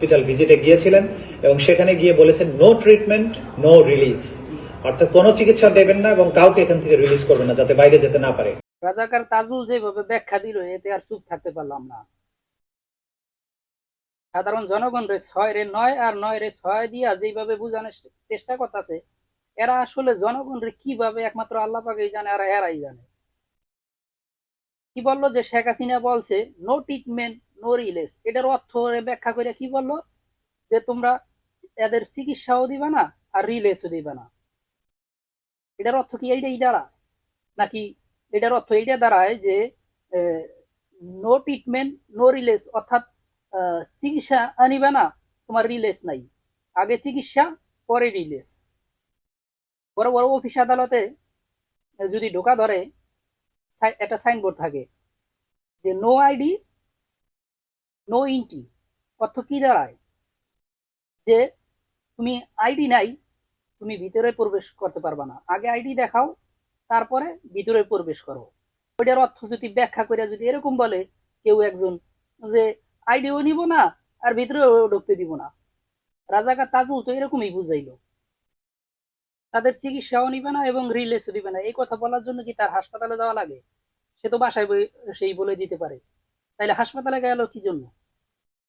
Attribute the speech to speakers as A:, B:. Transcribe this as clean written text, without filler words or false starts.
A: Hospital ভিজিটে গিয়েছিলেন এবং সেখানে গিয়ে বলেছেন নো ট্রিটমেন্ট নো রিলিজ, অর্থাৎ কোনো চিকিৎসা দেবেন না এবং কাউকে এখান থেকে রিলিজ করবেন না যাতে বাইরে যেতে না পারে।
B: রাজাকার তাজুল যেভাবে ব্যাখ্যা দিল এতে আর চুপ থাকতে পারলাম না। সাধারণ জনগণ রে 6 রে 9 আর 9 রে 6 দিয়া যেভাবে বোঝানোর চেষ্টা করতেছে, এরা আসলে জনগণ রে কিভাবে একমাত্র আল্লাহ পাকেই জানে আর এরাই জানে। কি বললো যে শেখ হাসিনা বলছে নো ট্রিটমেন্ট নো রিলিজ, এটার অর্থ ব্যাখ্যা করে কি বললো যে তোমরা এদের চিকিৎসাও দিবা না আর রিলিজও দিবা না। এটার অর্থ কি এইটাই দাঁড়ায় নাকি এটার অর্থ এইটা দাঁড়ায় যে নো ট্রিটমেন্ট নো রিলিজ, অর্থাৎ চিকিৎসা আনিবে না, তোমার রিলিজ নাই, আগে চিকিৎসা পরে রিলিজ। বড় বড় অফিস আদালতে যদি ঢোকা ধরে একটা সাইনবোর্ড থাকে যে নো আইডি নো এন্ট্রি। অর্থ কি দাঁড়ায় যে তুমি আইডি নাই, তুমি ভিতরে প্রবেশ করতে পারবা না, আগে আইডি দেখাও তারপরে ভিতরে প্রবেশ করো। ওইটার অর্থ যদি ব্যাখ্যা করে যদি এরকম বলে কেউ একজন যে আইডিও নিব না আর ভিতরেও ঢুকতে দিব না, রাজাকার তাজুল তো এরকমই বুঝাইলো। তাদের চিকিৎসাও নিবে না এবং রিলিজও দিবে না, এই কথা বলার জন্য কি তার হাসপাতালে যাওয়া লাগে? সে তো বাসায় সেই বলে দিতে পারে, তাইলে হাসপাতালে গেল কি জন্য?